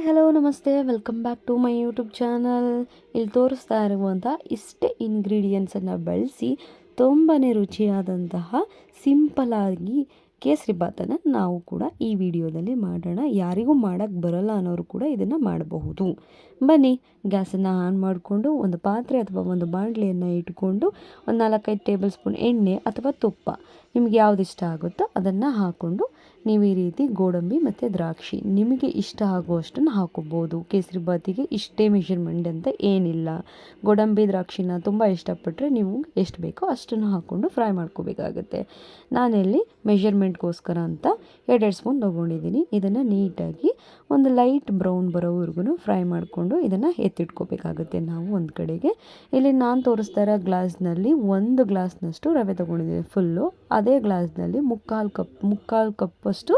Hello ನಮಸ್ತೆ, welcome back to my YouTube channel. ಇಲ್ಲಿ ತೋರಿಸ್ತಾ ಇರುವಂಥ ಇಷ್ಟೇ ಇಂಗ್ರೀಡಿಯೆಂಟ್ಸನ್ನು ಬಳಸಿ ತುಂಬಾ ರುಚಿಯಾದಂತಹ ಸಿಂಪಲಾಗಿ ಕೇಸರಿ ಬಾತನ್ನು ನಾವು ಕೂಡ ಈ ವಿಡಿಯೋದಲ್ಲಿ ಮಾಡೋಣ. ಯಾರಿಗೂ ಮಾಡೋಕ್ಕೆ ಬರಲ್ಲ ಅನ್ನೋರು ಕೂಡ ಇದನ್ನು ಮಾಡಬಹುದು. ಬನ್ನಿ, ಗ್ಯಾಸನ್ನು ಆನ್ ಮಾಡಿಕೊಂಡು ಒಂದು ಪಾತ್ರೆ ಅಥವಾ ಒಂದು ಬಾಣಲೆಯನ್ನು ಇಟ್ಕೊಂಡು ಒಂದು 4-5 ಟೇಬಲ್ ಸ್ಪೂನ್ ಎಣ್ಣೆ ಅಥವಾ ತುಪ್ಪ ನಿಮಗೆ ಯಾವ್ದು ಇಷ್ಟ ಆಗುತ್ತೋ ಅದನ್ನು ಹಾಕ್ಕೊಂಡು ನೀವು ಈ ರೀತಿ ಗೋಡಂಬಿ ಮತ್ತು ದ್ರಾಕ್ಷಿ ನಿಮಗೆ ಇಷ್ಟ ಆಗುವಷ್ಟನ್ನು ಹಾಕೋಬೋದು. ಕೇಸರಿ ಬಾತಿಗೆ ಇಷ್ಟೇ ಮೆಷರ್ಮೆಂಟ್ ಅಂತ ಏನಿಲ್ಲ. ಗೋಡಂಬಿ ದ್ರಾಕ್ಷಿನ ತುಂಬ ಇಷ್ಟಪಟ್ಟರೆ ನೀವು ಎಷ್ಟು ಬೇಕೋ ಅಷ್ಟನ್ನು ಹಾಕ್ಕೊಂಡು ಫ್ರೈ ಮಾಡ್ಕೋಬೇಕಾಗತ್ತೆ. ನಾನಿಲ್ಲಿ ಮೆಷರ್ಮೆಂಟ್ಗೋಸ್ಕರ ಅಂತ 2 ಸ್ಪೂನ್ ತೊಗೊಂಡಿದ್ದೀನಿ. ಇದನ್ನು ನೀಟಾಗಿ ಒಂದು ಲೈಟ್ ಬ್ರೌನ್ ಬರೋವರೆಗೂ ಫ್ರೈ ಮಾಡಿಕೊಂಡು ಇದನ್ನು ಎತ್ತಿಟ್ಕೋಬೇಕಾಗುತ್ತೆ. ನಾವು ಒಂದು ಕಡೆಗೆ ಇಲ್ಲಿ ನಾನು ತೋರಿಸ್ತಾ ಇರೋ ಗ್ಲಾಸ್ನಲ್ಲಿ 1 ಗ್ಲಾಸ್ನಷ್ಟು ರವೆ ತೊಗೊಂಡಿದ್ದೀನಿ ಫುಲ್ಲು. ಅದೇ ಗ್ಲಾಸ್ನಲ್ಲಿ ಮುಕ್ಕಾಲು ಕಪ್ಪಷ್ಟು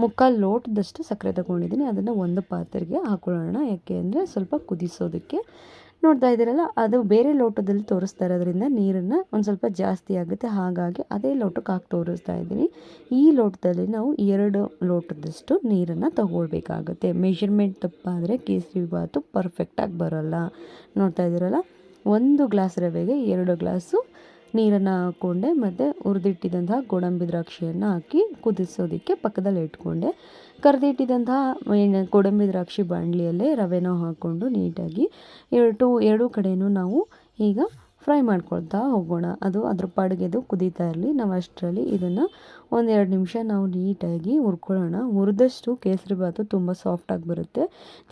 ಮುಕ್ಕಾಲು ಲೋಟದಷ್ಟು ಸಕ್ಕರೆ ತೊಗೊಂಡಿದ್ದೀನಿ. ಅದನ್ನು ಒಂದು ಪಾತ್ರೆಗೆ ಹಾಕೊಳ್ಳೋಣ. ಯಾಕೆ ಅಂದರೆ ಸ್ವಲ್ಪ ಕುದಿಸೋದಕ್ಕೆ. ನೋಡ್ತಾ ಇದ್ದೀರಲ್ಲ, ಅದು ಬೇರೆ ಲೋಟದಲ್ಲಿ ತೋರಿಸ್ತಾ ಇರೋದ್ರಿಂದ ನೀರನ್ನು ಒಂದು ಸ್ವಲ್ಪ ಜಾಸ್ತಿ ಆಗುತ್ತೆ. ಹಾಗಾಗಿ ಅದೇ ಲೋಟಕ್ಕೆ ಹಾಕಿ ತೋರಿಸ್ತಾ ಇದ್ದೀನಿ. ಈ ಲೋಟದಲ್ಲಿ ನಾವು 2 ಲೋಟದಷ್ಟು ನೀರನ್ನು ತಗೊಳ್ಬೇಕಾಗುತ್ತೆ. ಮೆಷರ್ಮೆಂಟ್ ತಪ್ಪಾದರೆ ಕೇಸರಿ ಬಾತು ಪರ್ಫೆಕ್ಟಾಗಿ ಬರೋಲ್ಲ. ನೋಡ್ತಾ ಇದ್ದೀರಲ್ಲ, 1 ಗ್ಲಾಸ್ ರವೆಗೆ 2 ಗ್ಲಾಸು ನೀರನ್ನು ಹಾಕ್ಕೊಂಡೆ ಮತ್ತು ಹುರಿದಿಟ್ಟಿದ್ದಂತಹ ಗೋಡಂಬಿ ದ್ರಾಕ್ಷಿಯನ್ನು ಹಾಕಿ ಕುದಿಸೋದಕ್ಕೆ ಪಕ್ಕದಲ್ಲಿ ಇಟ್ಕೊಂಡೆ. ಕರೆದಿಟ್ಟಿದ್ದಂತಹ ಗೋಡಂಬಿ ದ್ರಾಕ್ಷಿ ಬಾಣಲಿಯಲ್ಲೇ ರವೆನ ಹಾಕ್ಕೊಂಡು ನೀಟಾಗಿ ಎರಡೂ ಕಡೆಯೂ ನಾವು ಈಗ ಫ್ರೈ ಮಾಡ್ಕೊಳ್ತಾ ಹೋಗೋಣ. ಅದು ಅದ್ರ ಪಾಡಿಗೆ ಅದು ಕುದೀತಾ ಇರಲಿ. ನಾವು ಅಷ್ಟರಲ್ಲಿ ಇದನ್ನು 1-2 ನಿಮಿಷ ನಾವು ನೀಟಾಗಿ ಹುರ್ಕೊಳ್ಳೋಣ. ಹುರಿದಷ್ಟು ಕೇಸರಿ ಬಾತು ತುಂಬ ಸಾಫ್ಟಾಗಿ ಬರುತ್ತೆ.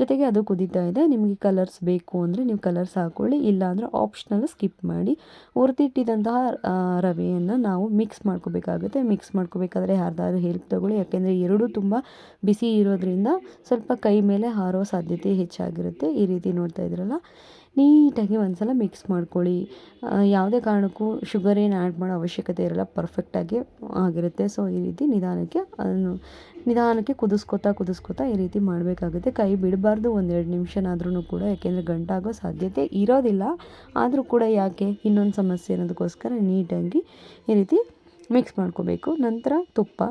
ಜೊತೆಗೆ ಅದು ಕುದೀತಾ ಇದೆ. ನಿಮಗೆ ಕಲರ್ಸ್ ಬೇಕು ಅಂದರೆ ನೀವು ಕಲರ್ಸ್ ಹಾಕ್ಕೊಳ್ಳಿ, ಇಲ್ಲಾಂದರೆ ಆಪ್ಷನಲ್ ಸ್ಕಿಪ್ ಮಾಡಿ. ಹುರಿದಿಟ್ಟಿದ್ದಂತಹ ರವೆಯನ್ನು ನಾವು ಮಿಕ್ಸ್ ಮಾಡ್ಕೋಬೇಕಾಗುತ್ತೆ. ಮಿಕ್ಸ್ ಮಾಡ್ಕೋಬೇಕಾದ್ರೆ ಯಾರ್ದಾದ್ರು ಹೆಲ್ಪ್ ತೊಗೊಳ್ಳಿ. ಯಾಕೆಂದರೆ ಎರಡೂ ತುಂಬ ಬಿಸಿ ಇರೋದ್ರಿಂದ ಸ್ವಲ್ಪ ಕೈ ಮೇಲೆ ಹಾರೋ ಸಾಧ್ಯತೆ ಹೆಚ್ಚಾಗಿರುತ್ತೆ. ಈ ರೀತಿ ನೋಡ್ತಾ ಇದ್ರಲ್ಲ, ನೀಟಾಗಿ ಒಂದ್ಸಲ ಮಿಕ್ಸ್ ಮಾಡ್ಕೊಳ್ಳಿ. ಯಾವುದೇ ಕಾರಣಕ್ಕೂ ಶುಗರ್ ಏನು ಆ್ಯಡ್ ಮಾಡೋ ಅವಶ್ಯಕತೆ ಇರಲ್ಲ, ಪರ್ಫೆಕ್ಟಾಗಿ ಆಗಿರುತ್ತೆ. ಸೊ ಈ ರೀತಿ ನಿಧಾನಕ್ಕೆ ಕುದಿಸ್ಕೊತಾ ಈ ರೀತಿ ಮಾಡಬೇಕಾಗುತ್ತೆ. ಕೈ ಬಿಡಬಾರ್ದು 1-2 ನಿಮಿಷನಾದ್ರೂ ಕೂಡ, ಯಾಕೆಂದರೆ ಗಂಟಾಗೋ ಸಾಧ್ಯತೆ ಇರೋದಿಲ್ಲ. ಆದರೂ ಕೂಡ ಯಾಕೆ, ಇನ್ನೊಂದು ಸಮಸ್ಯೆ ಅನ್ನೋದಕ್ಕೋಸ್ಕರ ನೀಟಾಗಿ ಈ ರೀತಿ ಮಿಕ್ಸ್ ಮಾಡ್ಕೋಬೇಕು. ನಂತರ ತುಪ್ಪ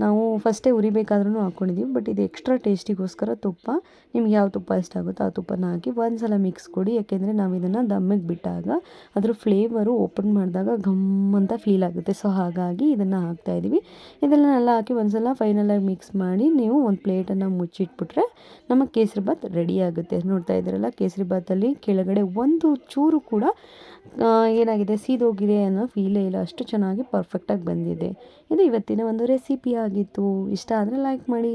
ನಾವು ಫಸ್ಟೇ ಉರಿಬೇಕಾದ್ರೂ ಹಾಕ್ಕೊಂಡಿದ್ದೀವಿ, ಬಟ್ ಇದು ಎಕ್ಸ್ಟ್ರಾ ಟೇಸ್ಟಿಗೋಸ್ಕರ ತುಪ್ಪ, ನಿಮ್ಗೆ ಯಾವ ತುಪ್ಪ ಇಷ್ಟ ಆಗುತ್ತೋ ಆ ತುಪ್ಪನ ಹಾಕಿ ಒಂದು ಸಲ ಮಿಕ್ಸ್ ಕೊಡಿ. ಯಾಕೆಂದರೆ ನಾವು ಇದನ್ನು ದಮ್ಮಿಗೆ ಬಿಟ್ಟಾಗ ಅದ್ರ ಫ್ಲೇವರು ಓಪನ್ ಮಾಡಿದಾಗ ಘಮ್ ಅಂತ ಫೀಲ್ ಆಗುತ್ತೆ. ಸೊ ಹಾಗಾಗಿ ಇದನ್ನು ಹಾಕ್ತಾಯಿದ್ದೀವಿ. ಇದನ್ನೆಲ್ಲ ಹಾಕಿ ಒಂದು ಸಲ ಫೈನಲಾಗಿ ಮಿಕ್ಸ್ ಮಾಡಿ ನೀವು ಒಂದು ಪ್ಲೇಟನ್ನು ಮುಚ್ಚಿಟ್ಬಿಟ್ರೆ ನಮ್ಮ ಕೇಸರಿ ಬಾತ್ ರೆಡಿ ಆಗುತ್ತೆ. ನೋಡ್ತಾ ಇದ್ದೀರಲ್ಲ, ಕೇಸರಿ ಬಾತಲ್ಲಿ ಕೆಳಗಡೆ ಒಂದು ಚೂರು ಕೂಡ ಏನಾಗಿದೆ, ಸೀದೋಗಿದೆ ಅನ್ನೋ ಫೀಲೇ ಇಲ್ಲ. ಅಷ್ಟು ಚೆನ್ನಾಗಿ ಪರ್ಫೆಕ್ಟಾಗಿ ಬಂದಿದೆ. ಇದು ಇವತ್ತಿನ ಒಂದು ರೆಸಿಪಿ ಆಗಿತ್ತು. ಇಷ್ಟ ಆದರೆ ಲೈಕ್ ಮಾಡಿ.